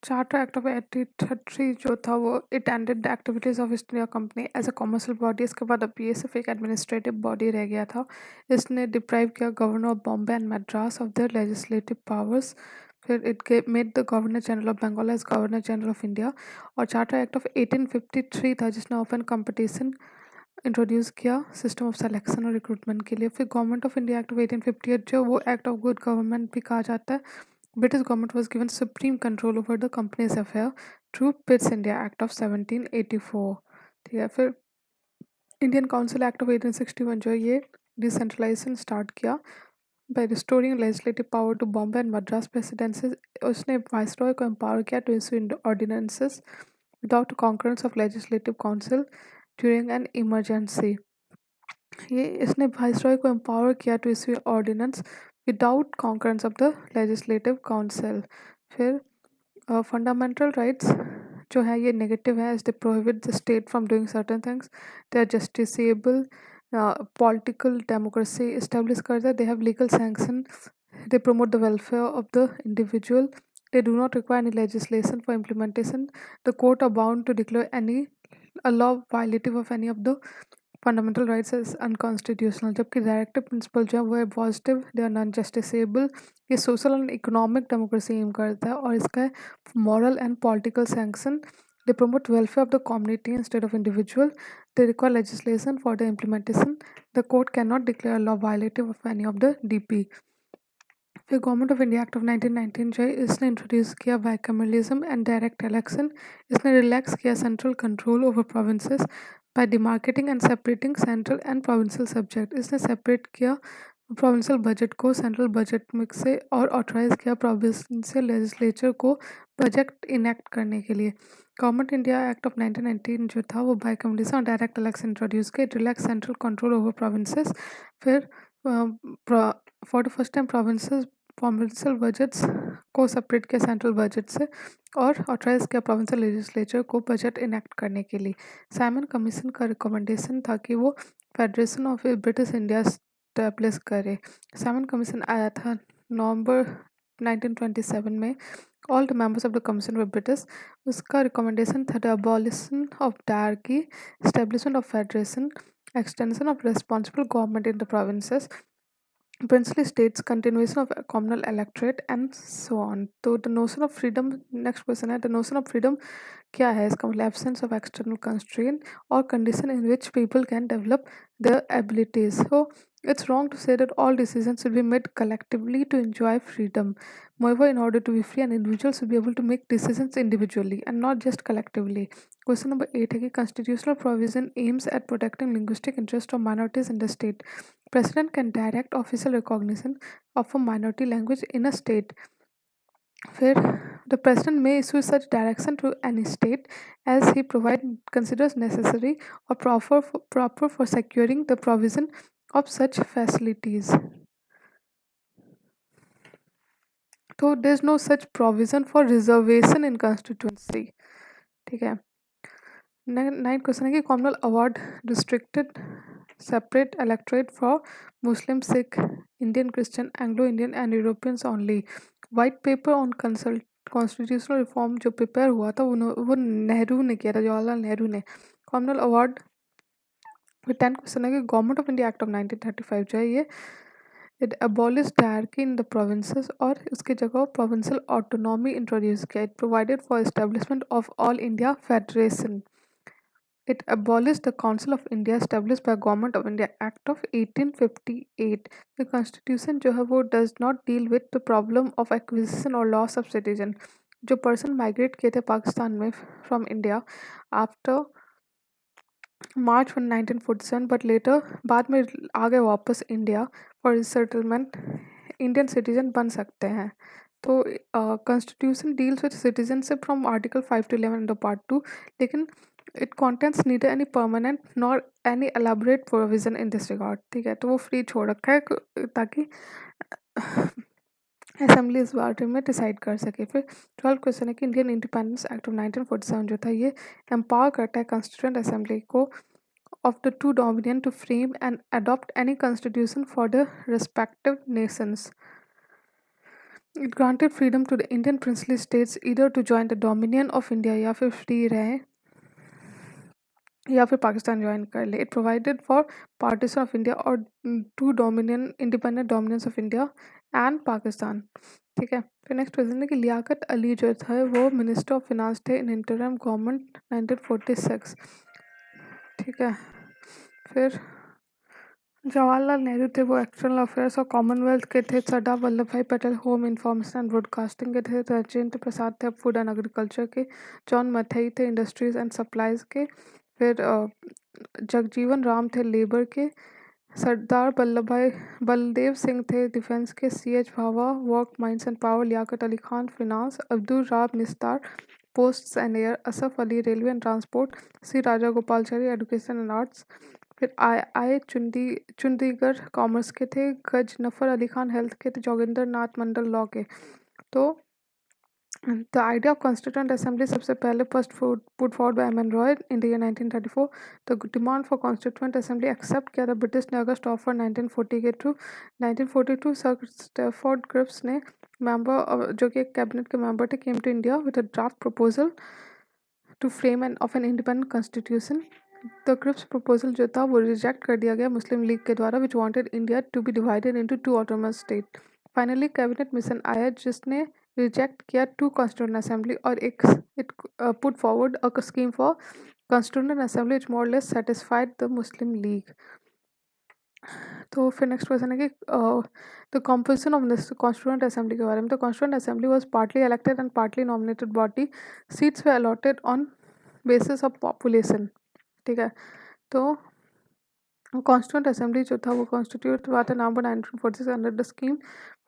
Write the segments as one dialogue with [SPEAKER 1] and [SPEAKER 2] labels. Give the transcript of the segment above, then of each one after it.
[SPEAKER 1] Charter Act of 1833 जो था वो it ended the activities of East India company as a commercial body. इसके बाद अब ये सिर्फ एक एडमिनिस्ट्रेटिव बॉडी रह गया था। इसने डिप्राइव किया governor of Bombay and Madras of their legislative powers. फिर it made the governor general of Bengal as governor general of India. और चार्टर एक्ट ऑफ 1853 था जिसने ओपन कंपटीशन इंट्रोड्यूस किया सिस्टम ऑफ सिलेक्शन और रिक्रूटमेंट के लिए। फिर government of India act of 1858 जो वो एक्ट ऑफ गुड गवर्नमेंट भी कहा जाता है। British government was given supreme control over the company's affair through Pitt's India Act of 1784। ठीक है। फिर इंडियन काउंसिल एक्ट ऑफ 1861 जो है ये डिसेंट्रलाइजेशन स्टार्ट किया by restoring legislative power to Bombay and Madras presidencies. उसने वाइसरॉय को एम्पावर किया to issue ordinances without concurrence of legislative council during an emergency. ये इसने वाइसरॉय को एम्पावर किया to issue ordinance without concurrence of the legislative council. फिर fundamental rights जो है ये नेगेटिव है as they prohibit the state from doing certain things. They are justiciable. Political democracy establish करता है। They have legal sanction. They promote the welfare of the individual. They do not require any legislation for implementation. The court are bound to declare any a law violative of any of the fundamental rights is unconstitutional. जबकि directive principle जो है वो है positive, they are non justiciable. ये social and economic democracy aim करता है और इसका है moral and political sanction. They promote welfare of the community instead of individual. They require legislation for the implementation. The court can not declare law violative of any of the DP. फिर government of India act of 1919 जो है इसने introduce किया bicameralism and direct election. इसने relax किया central control over provinces by demarcating and separating central and provincial subject. इसने separate किया provincial budget को सेंट्रल बजट में से और ऑथराइज किया प्रोविंशियल लेजिस्लेचर को बजट इनेक्ट करने के लिए। गवर्नमेंट इंडिया एक्ट ऑफ 1919 जो था वो बाइकमरलिज्म और डायरेक्ट इलेक्शन इंट्रोड्यूस किया। Relax central control over provinces. फिर for the first time provincial budgets को सेपरेट किया सेंट्रल बजट से और ऑथराइज किया प्रोविंशियल लेजिस्लेचर को बजट इनेक्ट करने के लिए। साइमन कमीशन का रिकमेंडेशन था कि वो federation of British India establish करे। साइमन कमीशन आया था नवंबर 1927 में। All the members of the commission were British. उसका रिकमेंडेशन था the abolition of dyarchy, establishment of federation, extension of responsible government in the provinces, princely states, continuation of a communal electorate and so on। तो the notion of freedom, next question है the notion of freedom क्या है? इसका मतलब absence of external constraint or condition in which people can develop their abilities। So it's wrong to say that all decisions should be made collectively to enjoy freedom। Moreover, in order to be free, an individual should be able to make decisions individually and not just collectively। Question number 8 है कि constitutional provision aims at protecting linguistic interest of minorities in the state। President can direct official recognition of a minority language in a state। फिर the president may issue such direction to any state as he considers necessary or proper for securing the provision of such facilities। तो there is no such provision for reservation in constituency। ठीक है। Ninth question है कि communal award restricted separate electorate for Muslim, Sikh, Indian, Christian, Anglo-Indian and Europeans only। White paper on constitutional reform जो prepare हुआ था वो नेहरू ने किया था, जवाहरलाल नेहरू ने। Communal award. फिर 10th क्वेश्चन है कि government of India act of 1935 जो है ये it abolish dyarchy in the provinces और उसकी जगह प्रोविंशियल ऑटोनॉमी इंट्रोड्यूस किया। It provided for establishment of all India federation. It abolished the Council of India established by Government of India Act of 1858। The Constitution जो है वो does not deal with the problem of acquisition or loss of citizen। जो person migrate किए थे पाकिस्तान में from India after March 1 1947 but later बाद में आ गए वापस India for resettlement, Indian citizen बन सकते हैं। तो constitution deals with citizenship from article 5 to 11 the part 2, लेकिन it contents neither any permanent nor any elaborate provision in this regard. ठीक है, तो वो फ्री छोड़ रखा है ताकि असेंबली इस बारे में डिसाइड कर सके। फिर 12th क्वेश्चन है कि इंडियन इंडिपेंडेंस एक्ट ऑफ 1947 जो था ये एम्पावर करता है कॉन्स्टिट्यूएंट असेंबली को of the two dominion to frame and adopt any constitution for the respective nations। It granted freedom to the Indian princely states either to join the Dominion of India या फिर free रहे या फिर Pakistan join कर ले. It provided for partition of India और two dominion independent dominions of India and Pakistan. ठीक है. फिर नेक्स्ट क्वेश्चन है कि लियाकत अली जो था वो मिनिस्टर ऑफ फिनांस थे इन इंटरिम गवर्नमेंट 1946. ठीक है. फिर जवाहरलाल नेहरू थे वो एक्सटर्नल अफेयर्स और कॉमनवेल्थ के थे. सरदार वल्लभ भाई Patel home information and broadcasting के थे. राजेंद्र प्रसाद थे फूड एंड एग्रीकल्चर के. जॉन मथई थे इंडस्ट्रीज एंड सप्लाईज के. फिर जगजीवन राम थे लेबर के. सरदार बलदेव सिंह थे डिफेंस के. CH Bhabha work mines and power. Liaquat Ali Khan finance. Abdul Rab Nishtar posts and air. Asaf Ali railway and transport. C Rajagopalachari education and arts. फिर आई चुंडीगढ़ कॉमर्स के थे. गज नफर अली खान हेल्थ के थे. जोगिंदर नाथ मंडल लॉ के. तो the idea of constituent assembly सबसे पहले first put forward by M N Roy in the year 1934. तो demand for constituent assembly accept किया था ब्रिटिश ने अगस्त ऑफर 1940 के थ्रू. 1942 सर स्टैफोर्ड क्रिप्स ने मेंबर जो कि एक कैबिनेट के मेंबर थे came to India with a draft proposal to frame an of an independent constitution. The Cripps proposal जो था वो रिजेक्ट कर दिया गया मुस्लिम लीग के द्वारा which wanted India to be divided into two autonomous state. Finally cabinet mission आया जिसने रिजेक्ट किया टू कॉन्स्टिट्यूंट असेंबली और एक it put forward a scheme for constituent assembly which more less satisfied the Muslim League. तो फिर नेक्स्ट क्वेश्चन है कि the composition of this constituent assembly के बारे में. तो constituent assembly was partly elected and partly nominated body. Seats were allotted on basis of population. ठीक है. तो कॉन्स्टिट्यूंट असेंबली जो था वो कॉन्स्टिट्यूट हुआ था नवंबर 1946 under the scheme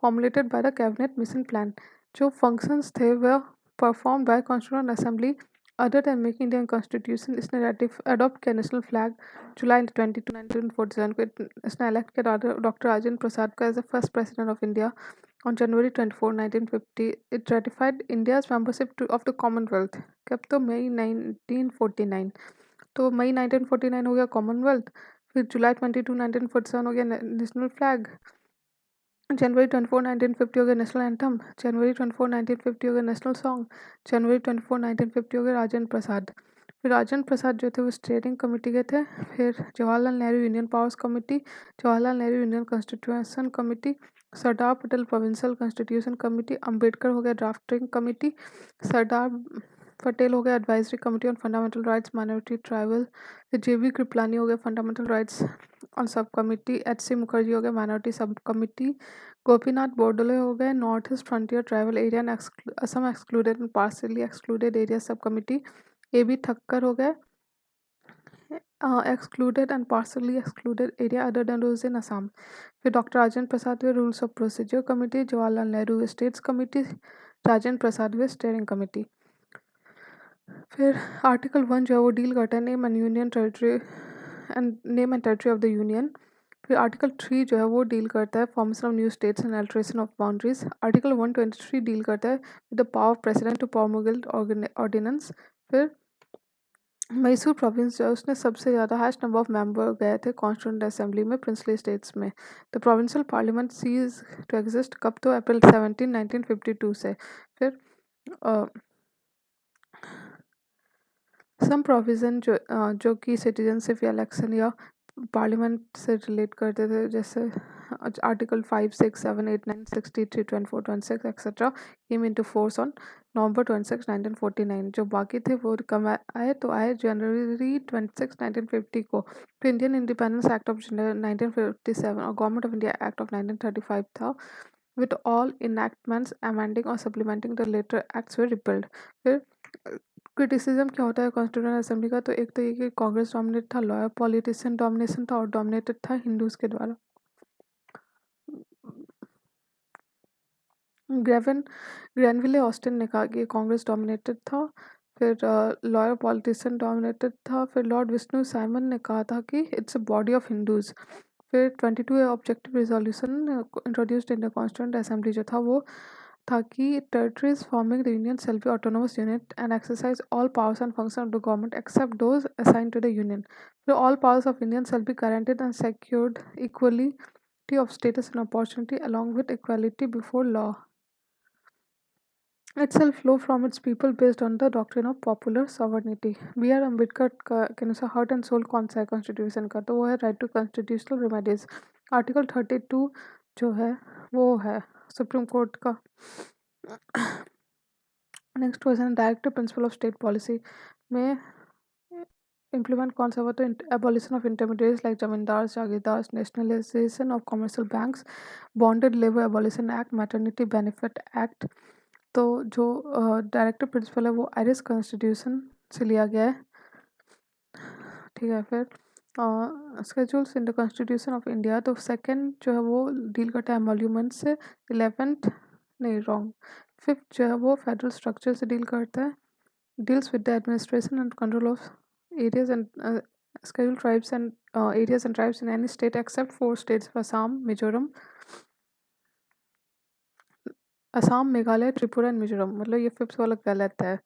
[SPEAKER 1] formulated by the cabinet mission plan. जो फंक्शंस थे वह perform by constituent assembly other than making Indian constitution. इसने अडॉप्ट किया नेशनल फ्लैग जुलाई 22 1947 को. इसने इलेक्ट किया डॉक्टर राजेंद्र प्रसाद को as the first president of India on January 24, 1950. It ratified India's membership of the Commonwealth. कब तो मई 1949. तो मई 1949 हो गया कॉमनवेल्थ. फिर जुलाई 22 1947 हो गया नेशनल फ्लैग. जनवरी 24 1950 हो गया नेशनल एंथम. जनवरी 24 1950 हो गया नेशनल सॉन्ग. जनवरी 24 1950 हो गया राजेंद्र प्रसाद. फिर राजेंद्र प्रसाद जो थे वो स्टेयरिंग कमेटी के थे. फिर Jawaharlal Nehru union powers committee. Jawaharlal Nehru union constitution committee. Sardar Patel provincial constitution committee. Ambedkar हो गया ड्राफ्टिंग कमेटी. सरदार पटेल हो गया advisory committee on fundamental rights minority tribal. फिर JB कृपलानी हो गया fundamental rights on sub committee. HC Mukherjee हो गया minority sub committee. Gopinath Bordoloi हो गए north east frontier tribal area and Assam excluded and partially excluded area sub committee. AB Thakkar हो गए excluded and partially excluded area other than those in Assam. फिर doctor Rajendra प्रसाद हुए rules of procedure committee. Jawaharlal Nehru हुए states committee. Rajendra Prasad हुए steering committee. फिर article 1 जो है वो डील करता है name and union territory and name and territory of the union. फिर आर्टिकल 3 जो है वो डील करता है formation of new states and alteration of boundaries. Article 123 deal करता है with the power of president to promulgate ordinance. फिर Mysore province जो है उसने सबसे ज़्यादा हाईएस्ट नंबर ऑफ मेंबर गए थे कॉन्स्टिट्यूंट असेंबली में प्रिंसली स्टेट्स में. The provincial parliament ceased to exist कब तो अप्रैल 17 1952 से. फिर सम प्रोविज़न जो कि सिटीजनशिप या इलेक्शन या पार्लियामेंट से रिलेट करते थे जैसे article 5 6 7 8 9 63 24 26 etcetera came into force on November 26 1949. जो बाकी थे वो कम आए तो आए जनवरी 26 1950 को. तो इंडियन इंडिपेंडेंस एक्ट ऑफ 1957 और government of India act of 1935 था with all enactments amending or supplementing the later acts were repealed. फिर क्रिटिसिज्म क्या होता है कॉन्स्टिट्यूंट असेंबली का. तो एक तो ये कि कांग्रेस डोमिनेट था. लॉयर पॉलिटिशियन डोमिनेशन था और डोमिनेटेड था हिंदूज के द्वारा. ग्रेनविले ऑस्टिन ने कहा कि कांग्रेस डोमिनेटेड था. फिर लॉयर पॉलिटिशियन डोमिनेटेड था. फिर लॉर्ड विष्णु साइमन ने कहा था कि it's a body of Hindus. फिर 22 objective resolution introduced in the constituent assembly जो था वो था कि territories forming the union shall be autonomous unit and exercise all powers and function of the government except those assigned to the union. फिर all powers of Indian shall be guaranteed and secured equality of status and opportunity along with equality before law. itself flow from its people based on the doctrine of popular sovereignty. B R Ambedkar के अनुसार heart and soul कौन सा है constitution का, तो वो है right to constitutional remedies. Article 32 जो है वो है सुप्रीम कोर्ट का। Next question, directive principle of state policy में implement कौन सा हुआ, तो abolition of intermediaries like zamindars, जागीरदार्स, nationalization of commercial banks, bonded labor abolition act, maternity benefit act। तो जो डायरेक्टिव प्रिंसिपल है वो आयरिश कॉन्स्टिट्यूशन से लिया गया है, ठीक है। फिर schedules in the constitution of India, तो सेकंड जो है वो डील करता है एमोल्यूमेंट से, 11th नहीं रॉन्ग, 5th जो है वो फेडरल स्ट्रक्चर से डील करता है, deals with the administration and control of areas and scheduled tribes and areas and tribes in any state except 4 states: Assam, Meghalaya, Tripura and Mizoram. मतलब ये 5th वाला गलत है।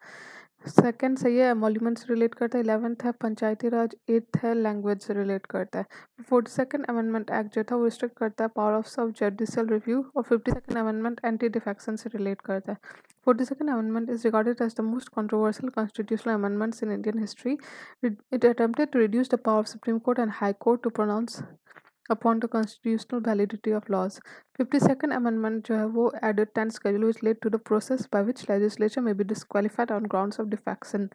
[SPEAKER 1] सेकंड सही है, एमोल्यूमेंट से रिलेट करता है। 11th है पंचायती राज। 8th है लैंग्वेज से रिलेट करता है। 42nd अमेंडमेंट एक्ट जो था वो रिस्ट्रिक्ट करता है पावर ऑफ जुडिशियल रिव्यू, और 52nd अमेंडमेंट एंटी डिफेक्शन से रिलेट करता है। 42nd amendment is regarded as the most controversial constitutional amendments in Indian history. It attempted to reduce the power of Supreme Court and High Court to pronounce upon the constitutional validity of laws. 52nd Amendment जो है वो added 10 schedule which led to the process by which legislature may be disqualified on grounds of defection.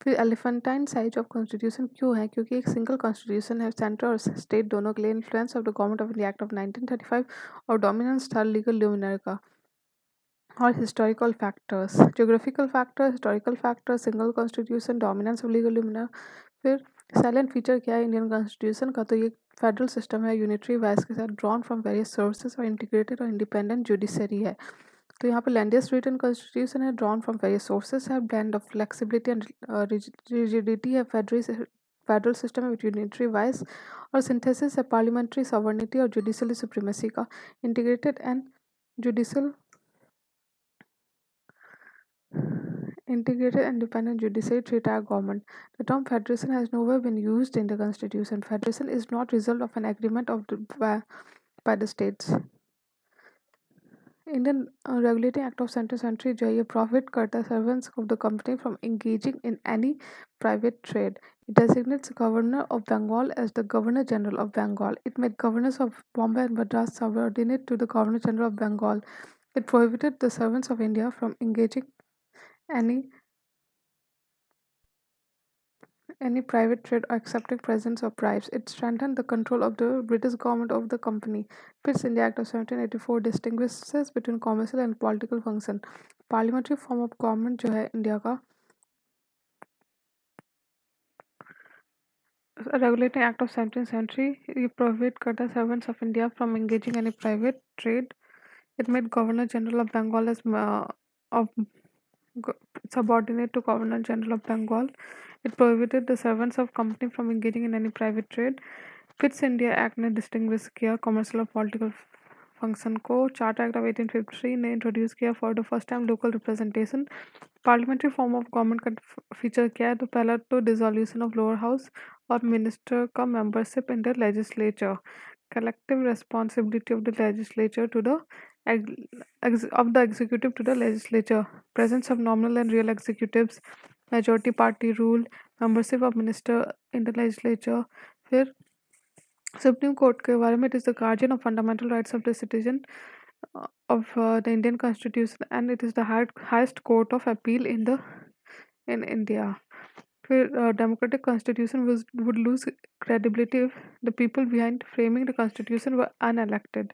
[SPEAKER 1] फिर एलिफेंटाइन size of constitution क्यों है, क्योंकि एक single constitution है, centre और स्टेट दोनों के लिए। Influence of the government of India act of 1935 और डोमिनेंस था लीगल ल्यूमिनर का। और historical factors, geographical factor, historical factor, single constitution, dominance of legal luminary. फिर साइलेंट फीचर क्या है इंडियन कॉन्स्टिट्यूशन का, तो ये फेडरल सिस्टम है, यूनिटरी वाइज के साथ ड्रॉन फ्रॉम वेरियस सोर्सेज और इंटीग्रेटेड और इंडिपेंडेंट जुडिशरी है। तो यहाँ पे लैंडियस्ट रिटन कॉन्स्टिट्यूशन है, ड्रॉन फ्रॉम वेरियस सोर्सेज है, blend of flexibility and rigidity है, फेडरल सिस्टम है विथ यूनिटरी वाइज, और सिंथेसिस है पार्लियामेंट्री सॉवर्निटी और जुडिशियल सुप्रीमेसी का, integrated and judicial integrated independent judiciary three-tier government. The term federation has nowhere been used in the constitution. Federation is not result of an agreement by the states. Indian Regulating Act of 17th century जो है ये prohibit करता है servants of the company from engaging in any private trade. It designates the governor of Bengal as the Governor General of Bengal. It made governors of Bombay and Madras subordinate to the Governor General of Bengal. It prohibited the servants of India from engaging any private trade or accepting presents or bribes. It strengthened the control of the British government of the company. Pitt's India Act of 1784 distinguishes between commercial and political function. Parliamentary form of government जो है India का, Regulating Act of 17th century, ये prohibit करता है servants of India from engaging any private trade. It made Governor General of Bengal as of subordinate to Governor General of Bengal. It prohibited the servants of company from engaging in any private trade. Pitt's India act ने distinguish किया commercial और political function को। Charter act of 1853 ने introduce किया for the first time local representation. Parliamentary form of government का feature क्या है, तो पहला तो डिसोल्यूशन ऑफ लोअर हाउस और मिनिस्टर का membership in the legislature, collective responsibility of the legislature to the of the executive to the legislature, presence of nominal and real executives, majority party rule, membership of minister in the legislature। फिर supreme court के बारे में, it is the guardian of fundamental rights of the citizen of the Indian Constitution and it is the highest court of appeal in India. फिर democratic constitution would lose credibility if the people behind framing the constitution were unelected.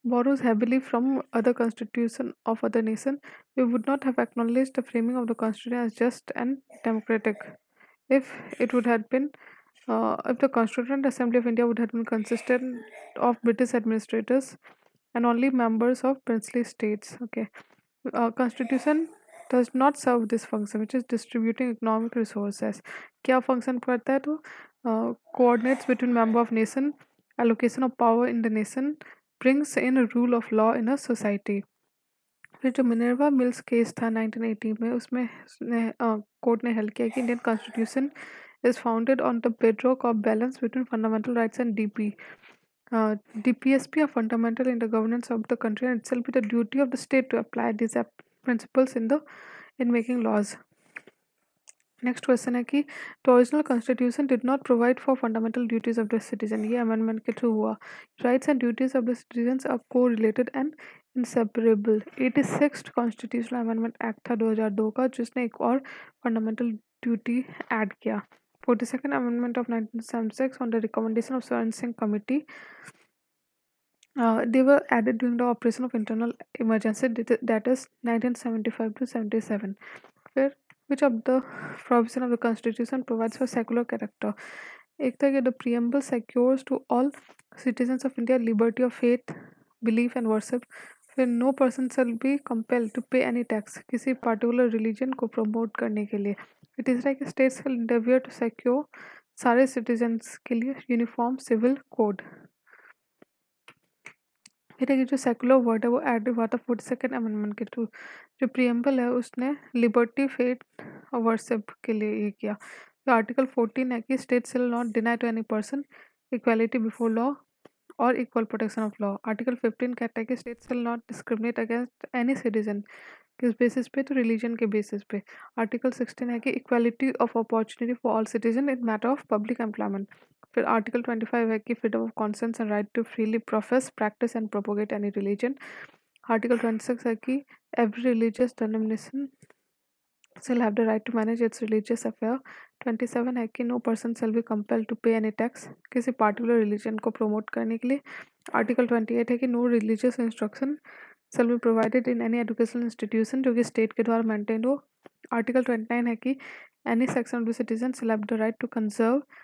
[SPEAKER 1] Borrows heavily from other constitution of other nation, we would not have acknowledged the framing of the constitution as just and democratic if it would have been if the Constituent Assembly of India would have been consistent of British administrators and only members of princely states. Okay, Constitution does not serve this function, which is distributing economic resources. क्या function करता है, तो coordinates between member of nation, allocation of power in the nation, brings in a rule of law in a society. फिर जो Minerva mills case था 1980 में, उसमें court ने हेल्ड किया कि Indian constitution is founded on the bedrock of balance between fundamental rights and DP. DPSP are fundamental in the governance of the country, and itself be the duty of the state to apply these principles in making laws. Next question है कि the original constitution did not provide for fundamental duties of the citizen. ये amendment के through हुआ. Rights and duties of the citizen are को related and inseparable. 86th constitutional amendment act था 2002 का, जिसने एक और फंडामेंटल ड्यूटी ऐड किया. 42nd amendment of 1976 on the recommendation of Swaran Singh committee. They were added during the operation of internal emergency, that is 1975 to 77. फिर which of the provision of the constitution provides for secular character. एक था कि the preamble secures to all citizens of India liberty of faith, belief and worship. फिर no person shall be compelled to pay any tax किसी particular religion को promote करने के लिए. It is like states shall endeavor to secure सारे citizens के लिए uniform civil code. फिर ये जो सेकुलर वर्ड है वो ऐड हुआ था 42nd अमेंडमेंट के थ्रू. जो प्रियम्बल है उसने लिबर्टी फेथ और वर्शिप के लिए ये किया. तो आर्टिकल 14 है कि state shall not deny to any person equality before law और equal protection of law. Article 15 कहता है कि state shall not discriminate against any citizen. किस बेसिस पे? तो रिलीजन के बेसिस पे. आर्टिकल 16 है कि equality of opportunity for all citizen in matter of public employment. फिर आर्टिकल 25 है कि freedom of conscience and right to freely profess practice and propagate any religion. Article 26 है कि every religious denomination shall have the right to manage its religious affair. 27 है कि no person shall be compelled to pay any tax किसी particular religion को promote करने के लिए. Article 28 है कि no religious instruction shall be provided in any educational institution जो कि state के द्वारा maintained हो. आर्टिकल 29 है कि any section of the citizen shall have the right to conserve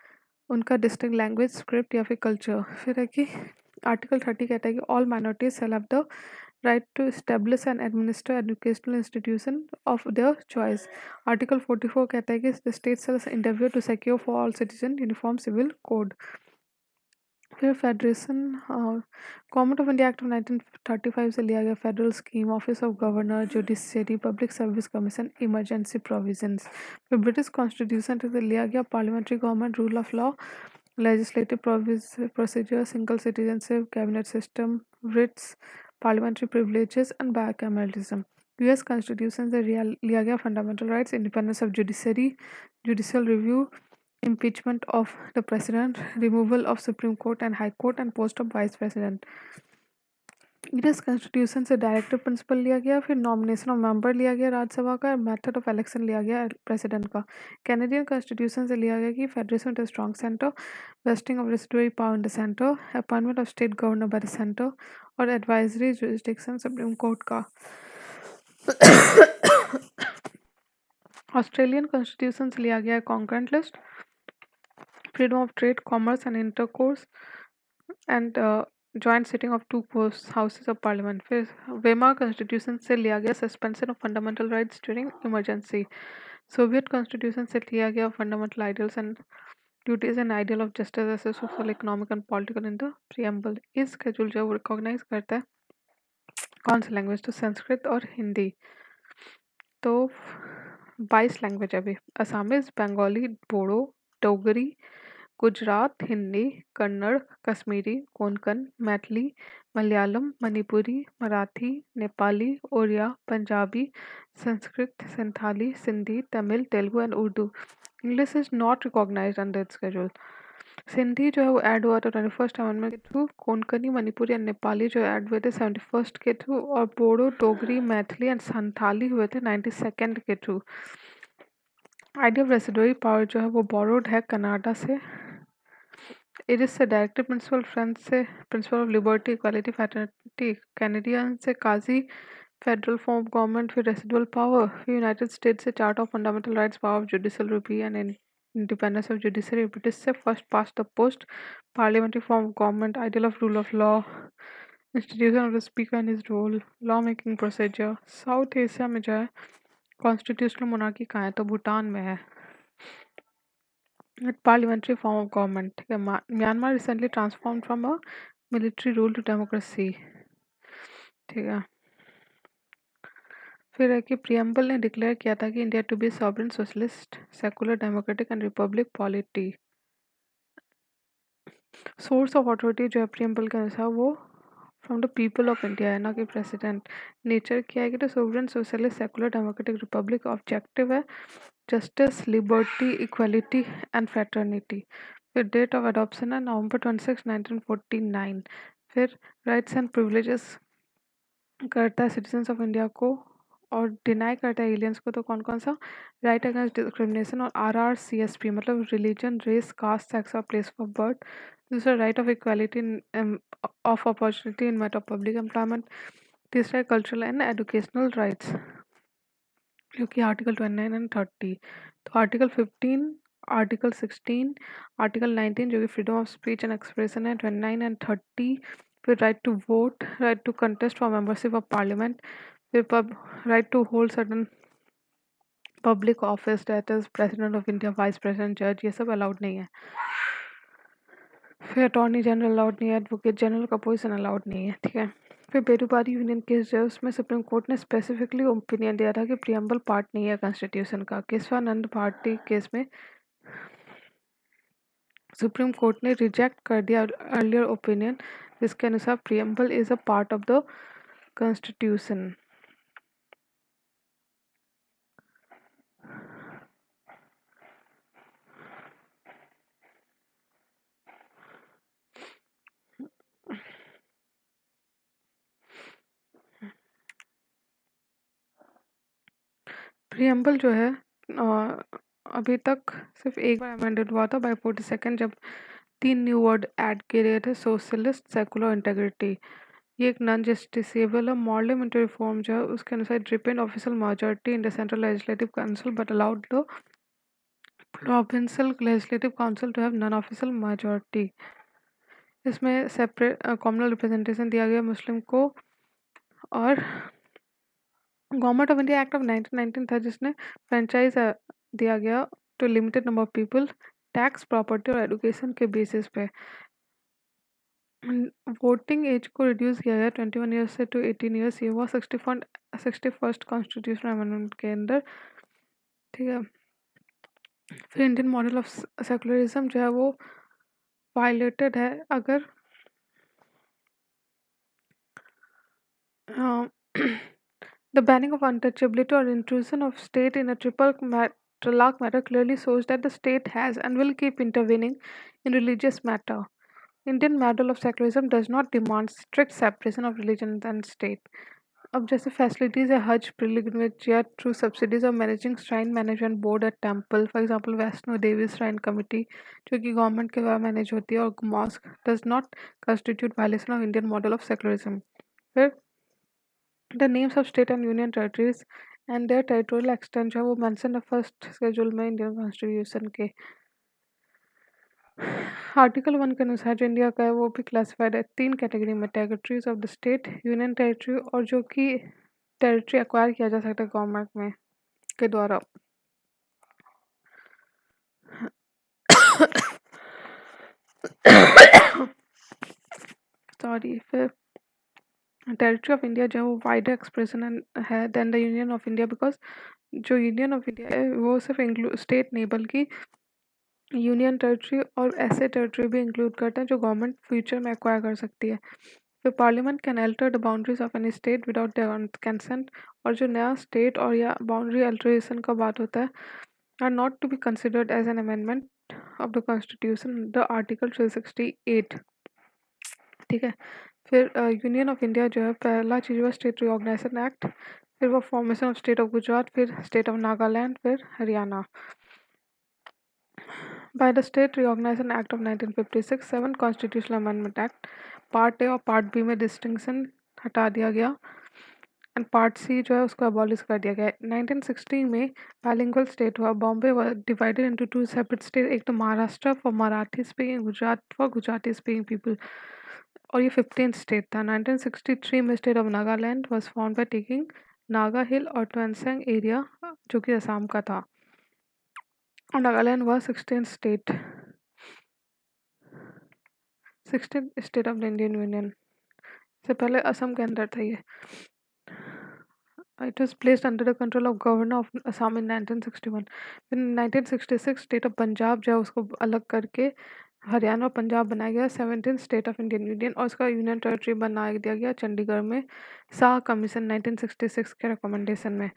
[SPEAKER 1] उनका डिस्टिंक्ट लैंग्वेज स्क्रिप्ट या फिर कल्चर. फिर है कि आर्टिकल 30 कहता है कि all minorities shall have the right to establish and administer educational institution of their choice. Article 44 कहता है कि the state shall endeavour to secure for all citizen uniform civil code. फिर federation government of India act of 1935 से लिया गया federal scheme office of governor judiciary public service commission emergency provisions. फिर British constitution से लिया गया parliamentary government rule of law legislative procedure single citizenship cabinet system writs parliamentary privileges and bicameralism. US constitution से लिया गया fundamental rights independence of judiciary judicial review impeachment of the president removal of supreme court and high court and post of vice president. US constitution से directive principle लिया गया. फिर nomination of member लिया गया राज्यसभा का. मेथड ऑफ इलेक्शन लिया गया president का. कैनेडियन कॉन्स्टिट्यूशन से लिया गया कि federation with strong centre wasting of residuary power in the centre appointment of state governor by the centre और एडवाइजरी जुरिस्डिक्शन सुप्रीम कोर्ट का. ऑस्ट्रेलियन कॉन्स्टिट्यूशन से लिया गया concurrent list freedom of trade commerce and intercourse and joint sitting of to houses of parliament. फिर Weimar constitution से लिया गया suspension of fundamental rights during emergency. Soviet constitution से लिया गया fundamental ideals and duties and ideal of justice as social economic and political in the preamble. इस schedule जो वो रिकॉग्नाइज करता है कौन सी लैंग्वेज? तो संस्कृत और हिंदी. तो 22 लैंग्वेज अभी Assamese Bengali Bodo Dogri Gujarat Hindi Kannada Kashmiri Konkan Maithili Malayalam Manipuri Marathi Nepali Odia Punjabi Sanskrit Santhali Sindhi Tamil Telugu and Urdu. English is not recognised under its schedule. Sindhi जो है वो ऐड हुआ था 21st अमेंडमेंट के थ्रू. कोंकणी मणिपुरी एंड नेपाली जो ऐड हुए थे 71st के थ्रू. और बोडो डोगरी मैथिली एंड संथाली हुए थे 92nd के through. Idea of residuary power जो है वो बोरोड है कनाडा से. It is directive principle France से principle of liberty equality fraternity Canadian से quasi federal form of government. फिर रेसिडुअल पावर फिर यूनाइटेड स्टेट्स से charter of fundamental rights power of judicial review and independence of judiciary. British से first past the post parliamentary form of government ideal of rule of law institution of the speaker and his role law making procedure. South Asia में जो है constitutional monarchy कहाँ है? तो भूटान में है. Parliamentary form of government. ठीक है. Myanmar recently transformed from a military rule to democracy. ठीक है. फिर है कि प्रियम्बल ने डिक्लेयर किया था कि India to be sovereign socialist secular democratic and republic polity. Source of authority जो है प्रियम्बल के अनुसार वो from the people of India है, ना कि प्रेसिडेंट। नेचर क्या है कि sovereign socialist secular democratic republic, objective है justice, liberty, equality and fraternity. फिर डेट ऑफ अडॉप्शन है November 26, 1949। फिर राइट्स एंड प्रिविलेजेस करता है सिटीजन्स ऑफ इंडिया को और डिनाई करता है एलियंस को। तो कौन कौन सा? राइट अगेंस्ट डिस्क्रिमिनेशन और RRCSP मतलब रिलीजन, रेस, कास्ट, सेक्स और प्लेस ऑफ बर्थ। दूसरा right of equality of opportunity in matter of public employment. तीसरा है कल्चरल एंड एजुकेशनल राइट्स, जो कि आर्टिकल 29 एंड 30। तो आर्टिकल 15, आर्टिकल 16, आर्टिकल 19 जो कि freedom of speech and expression है, 29 एंड 30। फिर right to vote, right to contest for membership of parliament, फिर right to hold certain public office, that is president of India, vice president, जज, ये सब allowed नहीं है। फिर अटॉर्नी जनरल अलाउड नहीं है, एडवोकेट जनरल का पोजीशन अलाउड नहीं है, ठीक है। फिर बेरूबारी यूनियन केस जो है उसमें सुप्रीम कोर्ट ने स्पेसिफिकली ओपिनियन दिया था कि प्रियम्बल पार्ट नहीं है कॉन्स्टिट्यूशन का। केशवानंद भारती केस में सुप्रीम कोर्ट ने रिजेक्ट कर दिया अर्लियर ओपिनियन जिसके अनुसार preamble is a part of the constitution. Preamble जो है अभी तक सिर्फ एक बार अमेंडेड हुआ था बाय 42nd, जब 3 न्यू वर्ड ऐड किए गए थे, सोशलिस्ट, सेकुलर, इंटेग्रिटी। ये एक नॉन जस्टिसेबल है। पार्लियामेंट्री रिफॉर्म जो है उसके अनुसार depend official majority in the central legislative council but allowed the provincial legislative council to have non official majority. इसमें सेपरेट कॉमनल रिप्रेजेंटेशन दिया गया मुस्लिम को। और government of India act of 1919 था जिसने फ्रेंचाइज दिया गया to limited number of people, tax, property और एजुकेशन के बेसिस पे। वोटिंग एज को रिड्यूस किया गया 21 ईयर्स से टू 18 ईयर्स। ये हुआ 61st कॉन्स्टिट्यूशनल अमेंडमेंट के अंदर, ठीक है। फिर इंडियन मॉडल ऑफ सेकुलरिज्म जो है वो वायलेटेड है अगर the banning of untouchability or intrusion of state in a talaq matter clearly shows that the state has and will keep intervening in religious matter. Indian model of secularism does not demand strict separation of religion and state. अब जैसे facilities है Haj pilgrimage या through subsidies और managing shrine management board at temple, for example Vaishno Devi shrine committee जो कि government के द्वारा manage होती है, और mosque does not constitute violation of Indian model of secularism. फिर the names of state and union territories and their territorial extent जो है वो मेंशन है फर्स्ट शेड्यूल में इंडियन कॉन्स्टिट्यूशन के। आर्टिकल 1 के अनुसार जो इंडिया का है वो भी क्लासिफाइड है 3 कैटेगरी में, territories of the state, union territory और जो कि टेरिटरी एक्वायर किया जा सकता है गवर्नमेंट में के द्वारा। सॉरी। फिर टेरिटरी ऑफ इंडिया जो है वो वाइडर एक्सप्रेशन है than the union of India, because जो यूनियन ऑफ इंडिया है वो सिर्फ इंक्लूड स्टेट नहीं बल्कि यूनियन टेरिटरी और ऐसे टेरिटरी भी इंक्लूड करता है जो गवर्नमेंट फ्यूचर में एक्वायर कर सकती है। फिर parliament can alter the boundaries of any state without their consent, और जो नया स्टेट और या बाउंड्री अल्टरेशन का बात होता है are not to be considered as an amendment of the constitution the article 368, ठीक है। फिर यूनियन ऑफ इंडिया जो है पहला चीज़ हुआ स्टेट रिऑर्गेनाइजेशन एक्ट, फिर वो formation of state of Gujarat, फिर स्टेट ऑफ नागालैंड, फिर Haryana. By the State Reorganization Act of 1956, 7 Constitutional Amendment Act, part A और पार्ट बी में डिस्टिंक्शन हटा दिया गया एंड पार्ट सी जो है उसको अबॉलिश कर दिया गया। 1960 में बाइलिंगुअल स्टेट हुआ, Bombay were divided into 2 separate state, एक तो Maharashtra for Marathi speaking, Gujarat for Gujarati speaking people, और ये 15th स्टेट था। 1963 में state of Nagaland was form by taking Naga hill और ट्वेंसेंग एरिया जो कि असम का था, और नागालैंड हुआ 16 state of the Indian union. से पहले असम के अंदर था ये। It was placed under the control of governor of Assam in 1961। फिर 1966 स्टेट ऑफ पंजाब जो है उसको अलग करके हरियाणा और पंजाब बनाया गया 17 स्टेट ऑफ इंडियन यूनियन और उसका यूनियन टेरिटरी बना दिया गया चंडीगढ़ में शाह कमीशन 1966 के रिकमेंडेशन में।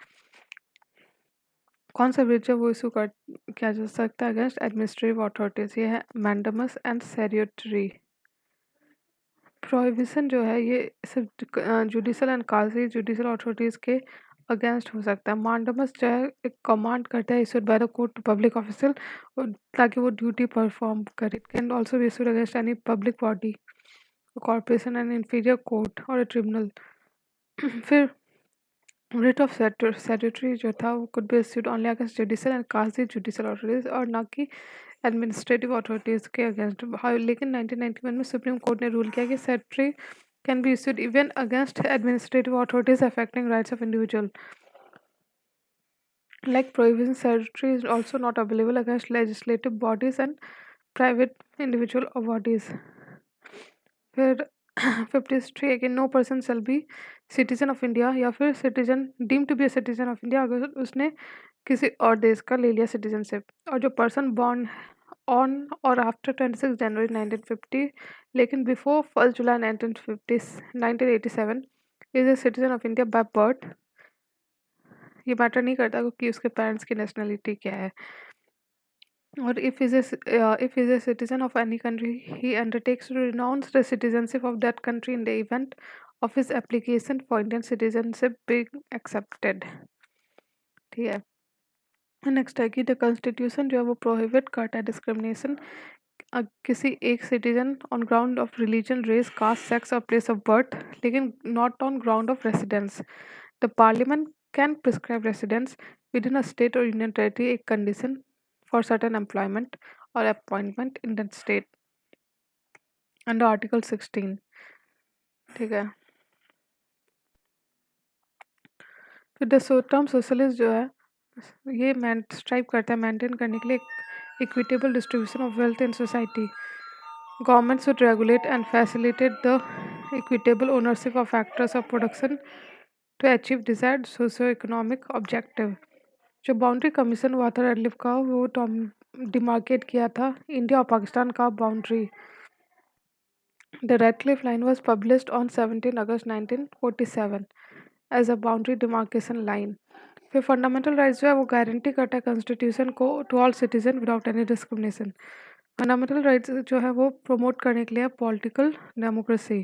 [SPEAKER 1] कौन सा ब्रिज है वो इशू कर किया जा सकता है अगेंस्ट एडमिनिस्ट्रेटिव अथॉरिटीज? ये है मैंडामस एंड सैल्यूटरी। प्रोहिबिशन जो है ये सिर्फ judicial and quasi judicial authorities के अगेंस्ट हो सकता है। मांडामस जो है एक कमांड करता है issued by the court to public official ताकि वो ड्यूटी परफॉर्म करे। It can also be issued against any public body, corporation and inferior court और ट्रिब्यूनल। फिर रिट ऑफ स्टैट्यूटरी जो था वो could be issued only against judicial and quasi judicial authorities और ना कि एडमिनिस्ट्रेटिव अथॉरिटीज के अगेंस्ट। लेकिन 1991 में सुप्रीम कोर्ट ने रूल किया कि statutory can be issued even against administrative authorities affecting rights of individual. Like prohibition statutory is also not available against legislative bodies and private individual bodies. फिर 53 again, no person shall be citizen of India या फिर citizen deemed to be a citizen of India अगर उसने किसी और देश का ले लिया citizenship। और जो person born on or after 26 January 1950 लेकिन before 1 July 1987 is a citizen of India by birth। ये मैटर नहीं करता कि उसके पेरेंट्स की नेशनलिटी क्या है। और if is a citizen of any country he undertakes to renounce the citizenship of that country in the event of his application for Indian citizenship being accepted। ठीक है। नेक्स्ट है कि द कॉन्स्टिट्यूशन जो है वो प्रोहिबिट करता है discrimination किसी एक citizen on ground of religion, race, caste, sex और प्लेस ऑफ बर्थ, लेकिन not on ground of residence. The parliament can prescribe residence within a state और यूनियन टेरिटरी एक कंडीशन फॉर सर्टेन एम्प्लॉयमेंट और appointment in that state under article 16। ठीक है। फिर the term socialist जो है ये स्ट्राइव करता है मेंटेन करने के लिए equitable distribution of wealth in society. Government should regulate and facilitate the equitable ownership of factors of production to achieve desired socio-economic objective। जो बाउंड्री कमीशन हुआ था रेडलिफ का वो डिमार्केट किया था इंडिया और पाकिस्तान का boundary. The Radcliffe line was published on 17 August 1947 as a boundary demarcation line. फिर फंडामेंटल राइट्स जो है वो गारंटी करता है कॉन्स्टिट्यूशन को to all citizen without any discrimination. Fundamental rights जो है वो प्रमोट करने के लिए पॉलिटिकल डेमोक्रेसी।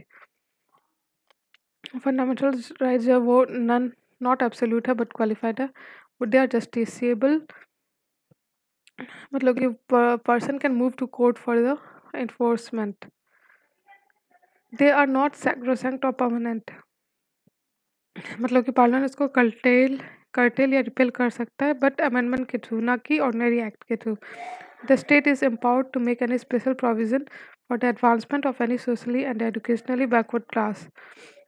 [SPEAKER 1] फंडामेंटल राइट्स जो है वो नॉट एब्सोल्यूट है बट क्वालिफाइड है, बट दे आर जस्टिसेबल। मतलब कि person can move to court for the enforcement. They are not sacrosanct और परमानेंट। मतलब कि पार्लियामेंट इसको कर्टेल या रिपेल कर सकता है बट अमेंडमेंट के थ्रू, ना कि ऑर्डिनरी एक्ट के through. The state is empowered to make any special provision for the advancement of any socially and educationally backward class.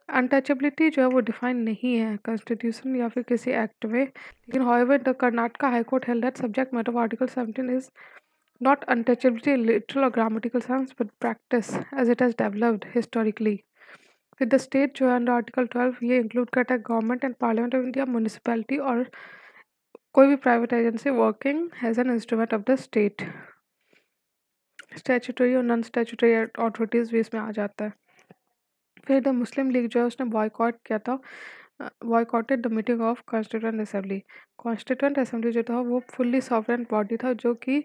[SPEAKER 1] Untouchability जो है वो डिफाइन नहीं है कॉन्स्टिट्यूशन या फिर किसी एक्ट में, लेकिन however the Karnataka high court held that subject matter of article 17 is not untouchability in literal or grammatical sense but practice as it has developed historically। फिर द स्टेट जो है अंडर आर्टिकल 12 ये include करता है government and parliament of India, municipality और कोई भी private agency working as an instrument of the state. Statutory और नॉन स्टैट्यूटरी अथॉरिटीज़ भी इसमें आ जाता है। फिर द मुस्लिम लीग जो है उसने बॉयकॉट किया था, boycotted the meeting of constituent assembly. Constituent assembly जो था वो फुल्ली सॉवरेन बॉडी था जो कि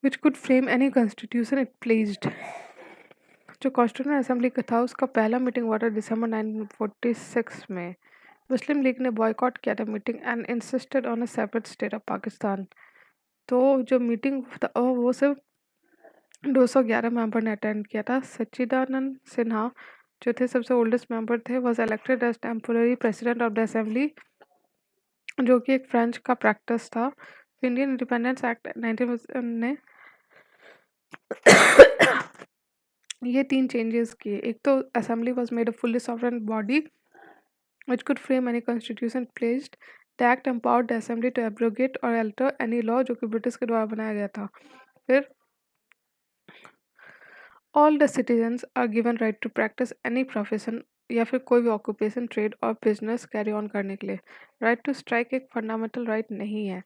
[SPEAKER 1] which could frame any constitution it pledged. जो कॉन्स्टिट्यूएंट असेंबली का था उसका पहला मीटिंग हुआ था दिसंबर 1946 में। मुस्लिम लीग ने बॉयकॉट किया था meeting and insisted on a separate state of Pakistan. तो जो मीटिंग था वो सिर्फ 211 मेंबर ने अटेंड किया था। सच्चिदानंद सिन्हा जो थे सबसे ओल्डेस्ट मेंबर थे, was elected as temporary president of the assembly, जो कि एक फ्रेंच का प्रैक्टिस था। इंडियन इंडिपेंडेंस एक्ट 19 ने ये 3 चेंजेस किए। एक तो assembly was made a fully sovereign body which could frame any constitution placed। The act empowered the assembly to abrogate or alter any law जो कि ब्रिटिश के द्वारा बनाया गया था। फिर all the citizens are given right to practice any profession या फिर कोई भी ऑक्यूपेशन, ट्रेड और बिजनेस कैरी ऑन करने के लिए। राइट टू स्ट्राइक एक फंडामेंटल राइट नहीं है।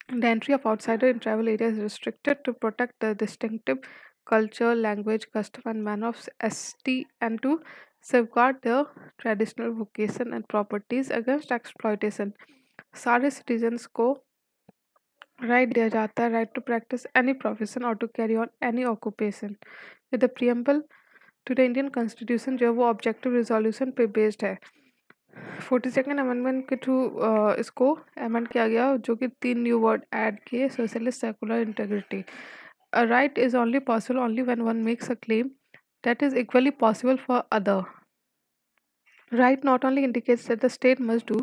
[SPEAKER 1] The entry of outsider in travel area is restricted to protect the distinctive culture, language, custom, and manner of ST and to safeguard their traditional vocation and properties against exploitation. सारे citizens को right दिया जाता है right to practice any profession or to carry on any occupation. With the preamble to the Indian Constitution जो है वो objective resolution पे based है. 42nd अमेंडमेंट के थ्रू इसको अमेंड किया गया जो कि 3 न्यू वर्ड ऐड किए socialist secular integrity a right is only possible only when one makes a claim that is equally possible for other. Right not only indicates that the state must do,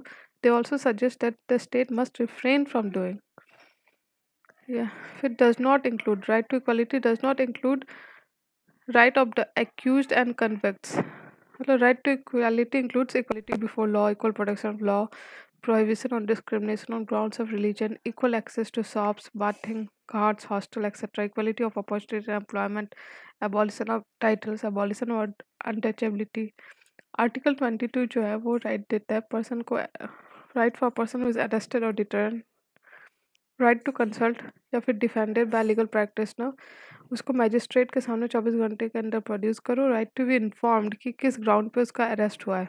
[SPEAKER 1] they also suggest that the state must refrain from doing. Yeah, it does not include right to equality, does not include right of the accused and convicts. The right to equality includes equality before law, equal protection of law, prohibition on discrimination on grounds of religion, equal access to shops, bathing, cards, hostel, etc., equality of opportunity in employment, abolition of titles, abolition of untouchability. Article 22 जो है वो right देता है person को right for person who is arrested और डिटर्न right to consult या फिर defended bye legal practitioner उसको मैजिस्ट्रेट के सामने 24 घंटे के अंदर प्रोड्यूस करो राइट टू बी इन्फॉर्म्ड कि किस ग्राउंड पे उसका अरेस्ट हुआ है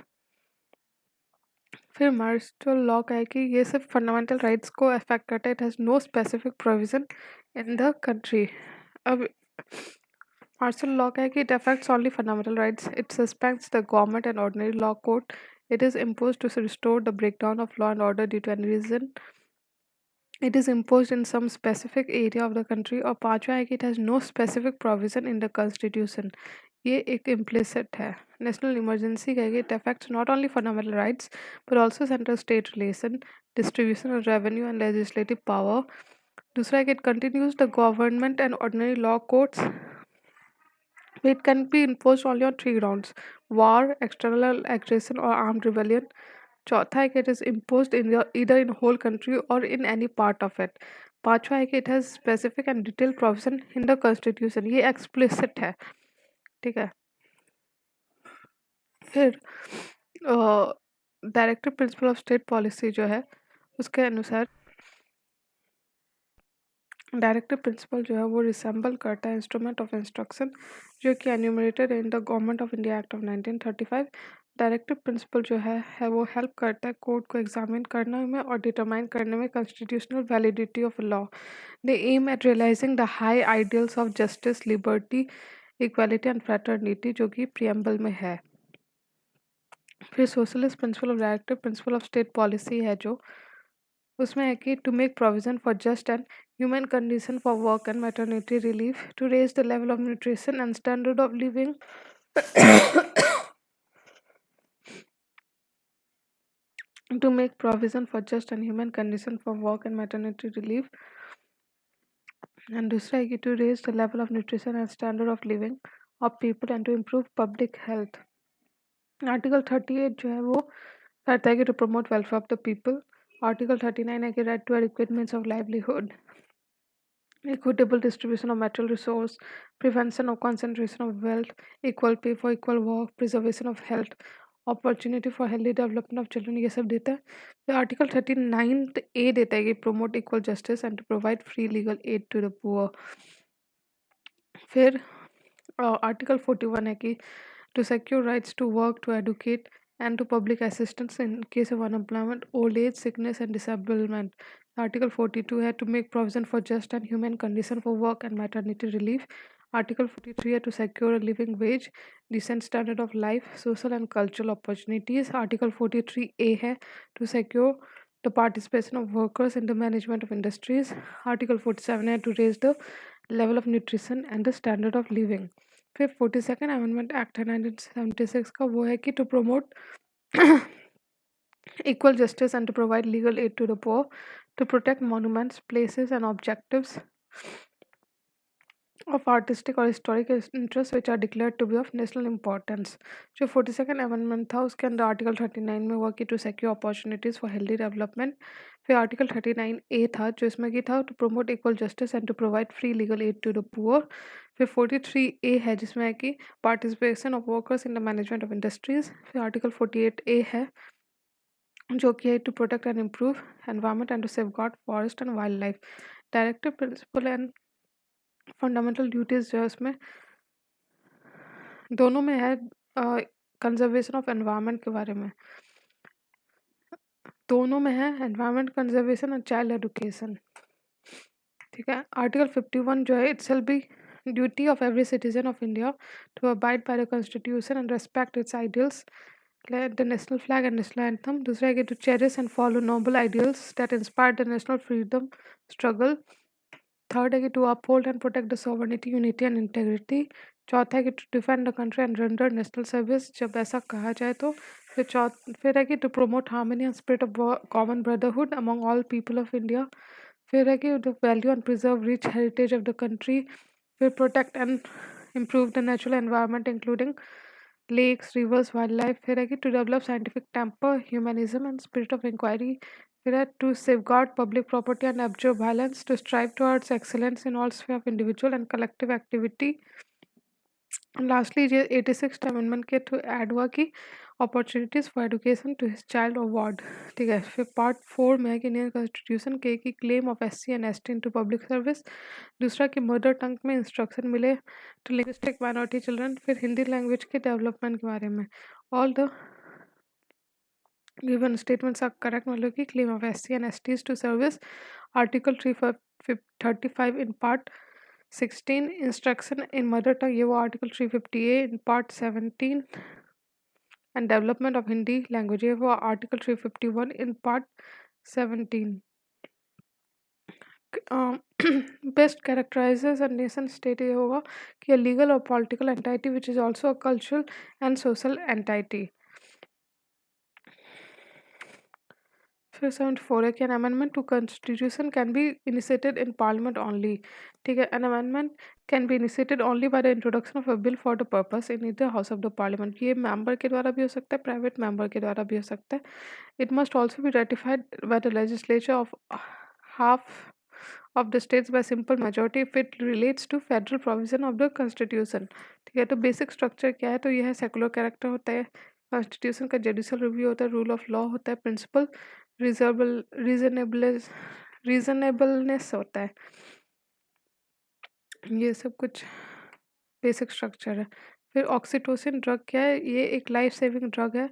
[SPEAKER 1] फिर मार्शल लॉ का है कि ये सिर्फ फंडामेंटल राइट्स को अफेक्ट करता है it has no specific provision in the country अब मार्शल लॉ का है कि it affects only fundamental rights it suspends the government and ordinary law court it is impose to restore the breakdown of law and order due to any reason it is imposed in some specific area of the country और पांचवा है कि it has no specific provision in the constitution ये एक implicit है national emergency का है कि it affects not only fundamental rights but also central state relation distribution of revenue and legislative power दूसरा है कि it continues the government and ordinary law courts it can be imposed only on three grounds war external aggression or armed rebellion चौथा है कि it is imposed in either in whole country और in any part of it पांचवा है कि it has specific and detail provision in the constitution ये explicit है ठीक है फिर directive principle of state policy जो है उसके अनुसार डायरेक्टिव प्रिंसिपल जो है वो रिसेंबल करता है इंस्ट्रूमेंट ऑफ इंस्ट्रक्शन जो कि enumerated in the government of India act of 1935 directive principle जो है वो हेल्प करता है कोर्ट को एग्जामिन करने में और डिटरमाइन करने में constitutional validity of law they aim at realising the high ideals of justice liberty equality and fraternity जो कि प्रियम्बल में है फिर socialist principle of directive principle of state policy है जो उसमें है कि to make provision for just and human condition for work and maternity relief to raise the level of nutrition and standard of living to make provision for just and human condition for work and maternity relief and दूसरा है कि to raise the level of nutrition and standard of living of people and to improve public health article 38 जो है वो कहता है कि to promote welfare of the people article 39 है कि right to adequate means of livelihood equitable distribution of material resource prevention of concentration of wealth equal pay for equal work preservation of health opportunity for healthy development of children ये सब देता है फिर article 39 ए देता है कि promote equal justice and to provide free legal aid to the poor फिर article 41 है कि to secure rights to work to educate and to public assistance in case of unemployment, old age, sickness, and disablement. Article 42 है to make provision for just and human condition for work and maternity relief. Article 43 है to secure a living wage, decent standard of life, social and cultural opportunities. Article 43A है to secure the participation of workers in the management of industries. Article 47 है to raise the level of nutrition and the standard of living. फिर 42nd amendment act है 1976 का वो है कि to promote equal justice and to provide legal aid to the poor, to protect monuments, places, and objectives of artistic or historic interests which are declared to be of national importance. जो 42nd amendment था उसके अंदर article 39 में हुआ कि to secure opportunities for healthy development फिर article 39A था जो इसमें कि था to promote equal justice and to provide free legal aid to the poor फिर 43A है जिसमें है कि participation of workers in the management of industries फिर आर्टिकल 48A है जो कि है to protect and improve environment and to safeguard forest and wildlife. Directive principle and fundamental duties जो है उसमें दोनों में है। कंजर्वेशन ऑफ एनवायरनमेंट के बारे में दोनों में है, एनवायरनमेंट कंजर्वेशन और चाइल्ड एडुकेशन। ठीक है, आर्टिकल 51 जो है, it shall be duty of every citizen of India to abide by the constitution and respect its ideals, the national flag and national anthem. दूसरा है कि to cherish and follow noble ideals that inspire the national freedom struggle. Third है कि to uphold and protect the sovereignty, unity and integrity. चौथा है कि to defend the country and render national service, जब ऐसा कहा जाए तो। फिर है कि to promote harmony and spirit of common brotherhood among all people of India. फिर है कि the value and preserve rich heritage of the country. फिर protect and improve the natural environment including lakes, rivers, wildlife। फिर है कि to develop scientific temper, humanism and spirit of inquiry। फिर है to safeguard public property and abjure violence, to strive towards excellence in all sphere of individual and collective activity। Lastly ये 86th amendment के through add हुआ कि opportunities for education to his child award. ठीक है, फिर part 4 में है कि इंडियन कॉन्स्टिट्यूशन के की claim of SC and ST into public service. दूसरा कि मदर टंग में इंस्ट्रक्शन मिले टू लिंग्विस्टिक माइनॉरिटी चिल्ड्रन। फिर हिंदी लैंग्वेज के डेवलपमेंट के बारे में all the given statements are correct, मतलब कि claim of SC and STs to service, article 335 in part 16 instruction in mother tongue, ये वो article 350A in part 17 and development of Hindi language, ये वो article 351 in part 17। best characterizes a nation state, ये होगा कि a legal or political entity which is also a cultural and social entity। फिर 74 है कि an amendment to constitution can be initiated in parliament only. ठीक है, an amendment can be initiated only by the introduction of a bill for the purpose in either house of the parliament. ये member के द्वारा भी हो सकता है, private member के द्वारा भी हो सकता है। It must also be ratified by the legislature of half of the states by simple majority if it relates to federal provision of the constitution. ठीक है, तो बेसिक स्ट्रक्चर क्या है, तो यह है सेकुलर कैरेक्टर होता है कॉन्स्टिट्यूशन का, जुडिशियल रिव्यू होता है, रूल ऑफ लॉ होता है, प्रिंसिपल रीजनेबलनेस होता है। ये सब कुछ बेसिक स्ट्रक्चर है। फिर ऑक्सीटोसिन ड्रग क्या है, ये एक लाइफ सेविंग ड्रग है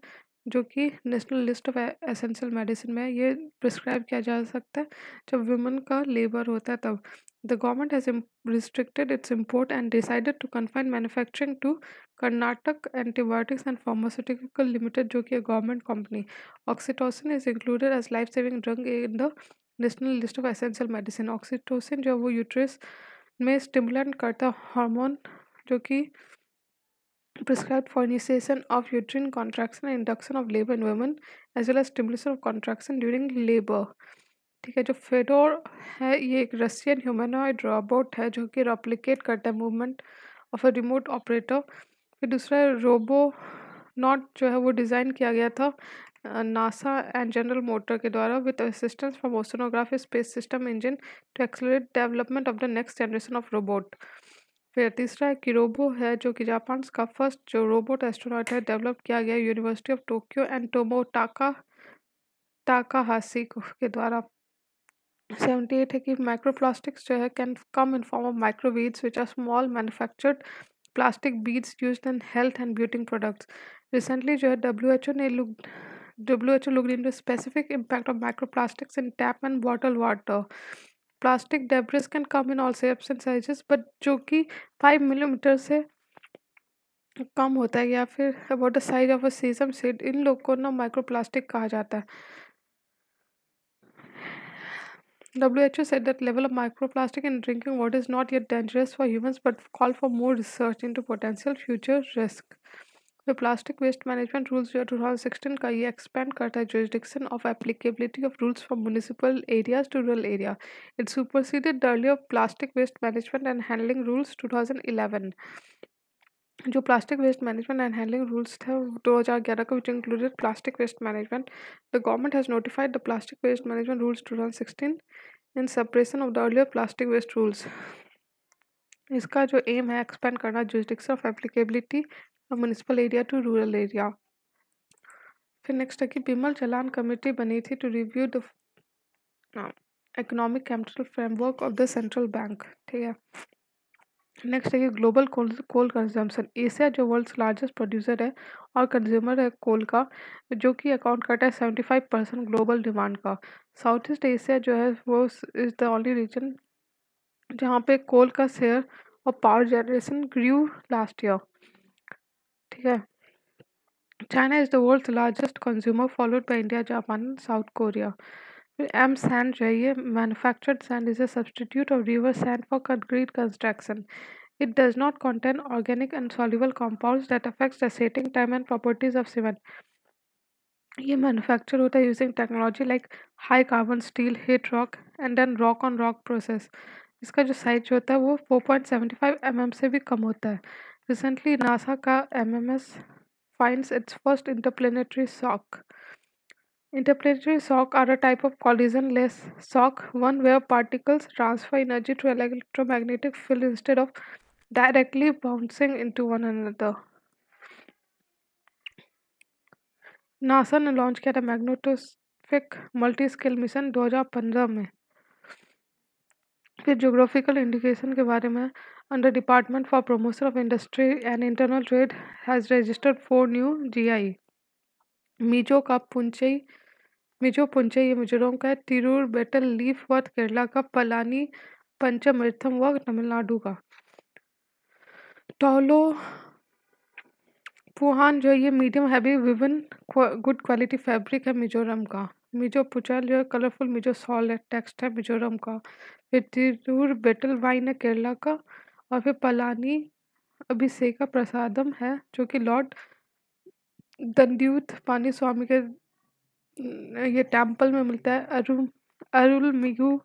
[SPEAKER 1] जो कि national list of essential medicine में है। ये प्रिस्क्राइब किया जा सकता है जब वुमेन का लेबर होता है तब। The government has restricted its import and decided to confine manufacturing to Karnataka antibiotics and pharmaceutical limited, जो कि है government company. Oxytocin is included as life saving drug in the national list of essential medicine. Oxytocin जो वो uterus में stimulant करता hormone जो कि prescribed for initiation of uterine contraction and induction of labor in women as well as stimulation of contraction during labor। ठीक है, जो Fedor है ये एक रशियन ह्यूमनॉइड रोबोट है जो कि रेप्लिकेट करता है movement of a remote operator. फिर दूसरा रोबो नॉट जो है वो डिज़ाइन किया गया था नासा एंड जनरल मोटर के द्वारा with assistance from oceanography space system engine to accelerate development of the next generation of robot. फिर तीसरा है किरोबो है जो कि जापान का फर्स्ट जो रोबोट एस्ट्रोनॉट है, डेवलप किया गया university of Tokyo and Tomotaka Takahashi के द्वारा। 78 है कि माइक्रोप्लास्टिक्स जो है can come in form of microbeads which are small manufactured plastic beads used in health and beauty products. Recently जो है WHO looked into specific impact of microplastics in tap and bottled water। Plastic debris can come in all shapes and sizes but जो कि 5 millimetre से कम होता है या फिर about the size of a sesame seed, इन लोग को ना माइक्रोप्लास्टिक कहा जाता है। WHO said that level of microplastic in drinking water is not yet dangerous for humans but call for more research into potential future risk। The plastic waste management rules जो 2016 का ये expand करता है jurisdiction of applicability of rules from municipal areas to rural area। It superseded the earlier plastic waste management and handling rules 2011। जो plastic waste management and handling rules थे 2011 का which included plastic waste management. The government has notified the plastic waste management rules 2016 in separation of the earlier plastic waste rules. इसका जो aim है expand करना jurisdiction of applicability municipal area to rural area. फिर next है कि Bimal Jalan committee बनी थी to review the economic capital framework of the central bank. ठीक है। नेक्स्ट है कि ग्लोबल कोल कोल कंजम्पशन। एशिया जो वर्ल्ड्स लार्जेस्ट प्रोड्यूसर है और कंज्यूमर है कोल का, जो कि अकाउंट करता है 75% ग्लोबल डिमांड का। साउथ ईस्ट एशिया जो है वो इज द ओनली रीजन जहाँ पे कोल का शेयर और power generation grew last year. ठीक है। China is the world's largest consumer followed by India, Japan, South Korea. फिर एम सैंड जो है ये manufactured sand is a substitute of river sand for concrete construction. It does not contain organic and soluble compounds that affects the setting time and properties of cement. ये manufacture होता है using technology like high carbon steel heat rock and then rock on rock process. इसका जो size जो होता है वो 4.75 mm से भी कम होता है। रिसेंटली नासा का MMS finds its first interplanetary sock. Interplanetary shock are a type of collision-less shock, one where particles transfer energy to electromagnetic field instead of directly bouncing into one another. NASA ने launch किया था magnetospheric multi scale mission 2015 में। फिर geographical indication के बारे में, under department for promotion of industry and internal trade has registered 4 new GI। Mizo का पुंचई मिजो पुंचई ये मिजोरम का है। Tirur betel leaf worth Kerala का। पलानी पंचमृतम वर्ग तमिलनाडु का। टोलो फुहान जो है ये medium heavy Vivian good quality fabric है मिजोरम का। मिजो पुचाल जो है कलरफुल मिजो सॉल है टेक्स्ट है मिजोरम का। फिर तिरूर बेटल वाइन है केरला का। और फिर पलानी अभिषेका प्रसादम है जो कि लॉर्ड दंड्यूत पानी स्वामी के ये टेम्पल में मिलता है। अरुलमिगु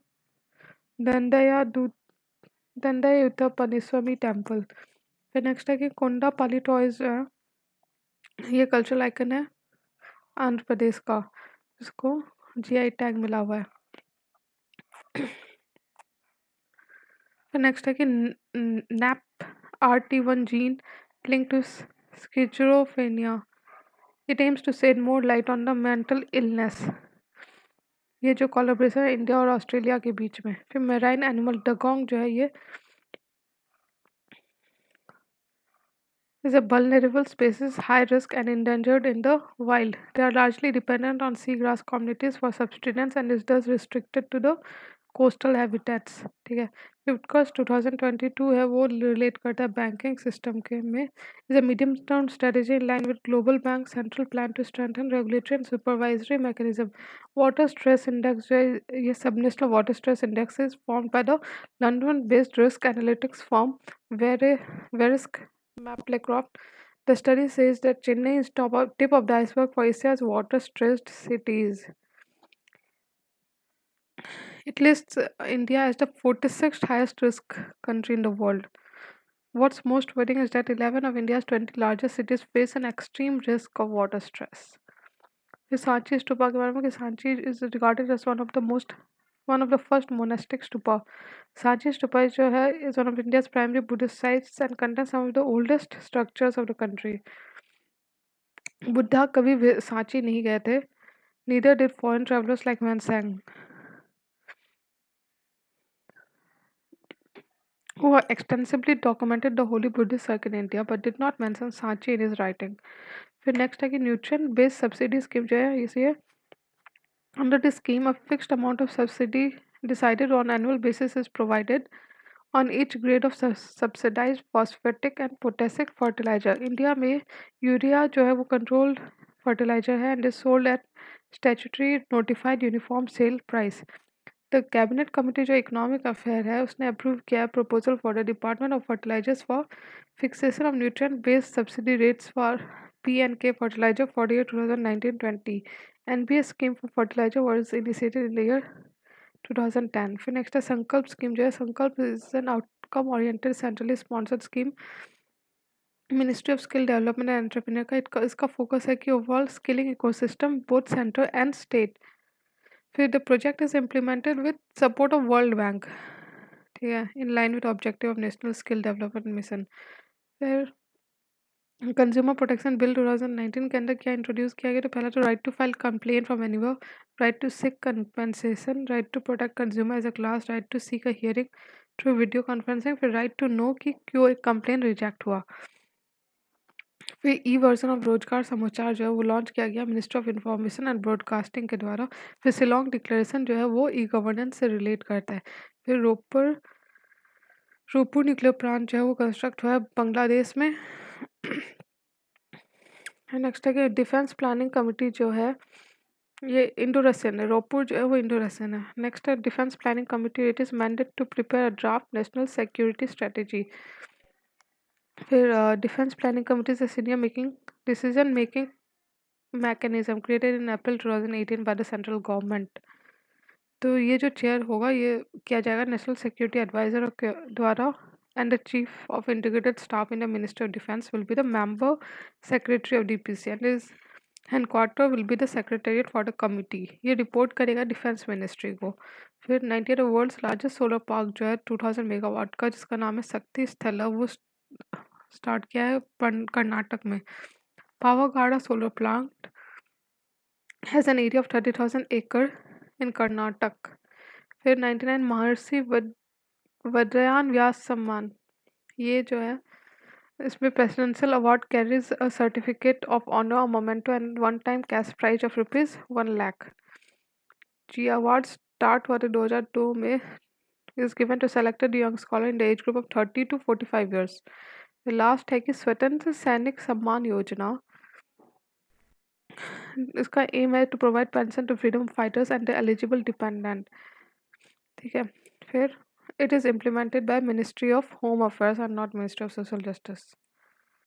[SPEAKER 1] दंडया दंडयुत्ता पनीस्वामी टेम्पल। फिर नेक्स्ट है कि कोंडा पाली टॉयज ये कल्चरल आइकन है आंध्र प्रदेश का, इसको GI टैग मिला हुआ है। फिर नेक्स्ट है कि nap RT1 gene link to schizophrenia. It aims to shed more light on the mental illness. ये जो कोलैबोरेशन है इंडिया और ऑस्ट्रेलिया के बीच में। फिर मेराइन एनिमल डगोंग जो है ये is a vulnerable species, high risk and endangered in the wild. They are largely dependent on seagrass communities for subsistence and is thus restricted to the coastal habitats. ठीक है। Because 2022 है वो relate करता है banking system के में। Is a medium term strategy in line with global bank central plan to strengthen regulatory and supervisory mechanism. Water stress index जो है ये सब national water stress index is form by the London based risk analytics firm Verisk Maplecroft. The study says that Chennai is tip of the iceberg for Asia's water-stressed cities. It lists India as the 46th highest risk country in the world. What's most worrying is that 11 of India's 20 largest cities face an extreme risk of water stress. फिर सांची स्तूपा के बारे में कि Sanchi is regarded as one of the first monastic stupa. Sanchi stupa जो है is one of India's primary Buddhist sites and contains some of the oldest structures of the country. Buddha कभी भी सांची नहीं गए थे. Neither did foreign travelers like Mansang, who have extensively documented the holy Buddhist circuit in India but did not mention Sanchi in his writing. फिर next है कि nutrient based subsidy scheme जो है इसे under this scheme a fixed amount of subsidy decided on annual basis is provided on each grade of subsidized phosphatic and potassic fertilizer. India में urea जो है वो कंट्रोल्ड फर्टिलाइजर है and is sold at statutory notified uniform sale price. The cabinet committee जो economic affair है उसने approve किया proposal for the department of fertilisers for fixation of nutrient based subsidy rates for P&K fertilizer for the year 2019-20. NBS scheme for fertilizer was initiated in the year 2010. फिर next है संकल्प scheme जो है Sankalp is an outcome oriented centrally sponsored scheme ministry of skill development and entrepreneur का इसका focus है कि overall skilling ecosystem both centre and state. फिर the project is implemented with support of World Bank. ठीक है। In line with objective of national skill development mission. फिर consumer protection bill 2019 के अंदर क्या इंट्रोड्यूस किया गया? तो पहला तो right to file complaint from anywhere, right to seek compensation, right to protect consumer as a class, right to seek a hearing through video conferencing, फिर राइट टू नो कि क्यों एक कंप्लेंट रिजेक्ट हुआ। फिर ई वर्जन ऑफ रोजगार समाचार जो है वो लॉन्च किया गया ministry of information and broadcasting के द्वारा। फिर शिलोंग डिक्लेरेशन जो है वो ई गवर्नेंस से रिलेट करता है। फिर रोपू न्यूक्लियर प्लांट जो है वो कंस्ट्रक्ट हुआ है बांग्लादेश में। नेक्स्ट है कि डिफेंस प्लानिंग कमिटी जो है ये इंडो रशियन है, रोपू जो है वो इंडो रशियन है। नेक्स्ट है defence planning committee, it is mandate to prepare a draft national security strategy. फिर डिफेंस प्लानिंग कमिटी से senior making decision making mechanism created in April 2018 by the central government. तो ये जो chair होगा ये किया जाएगा नेशनल सिक्योरिटी एडवाइजर के द्वारा, and the chief of integrated staff in the ministry of defence will be the member secretary of DPC and is headquarter will be the secretariat for the committee. ये report करेगा defence ministry को। फिर 98 world's largest solar park जो है 2000 megawatt का, जिसका नाम है शक्ति स्थल, वो स्टार्ट किया है कर्नाटक में। Pavagada solar plant has an area of 30,000 acre in Karnataka। फिर 99 महर्षि वज्रयान व्यास सम्मान, ये जो है इसमें presidential award carries a certificate of honour और memento and one time cash prize of ₹1,00,000। जी अवार्ड स्टार्ट हुआ था 2002 में, is given to selected young scholar in the age group of 30 to 45 years. Last है कि स्वतंत्र सैनिक सम्मान योजना, इसका एम है to provide pension to freedom fighters and the eligible dependent. ठीक है। फिर it is implemented by ministry of home affairs and not ministry of social justice.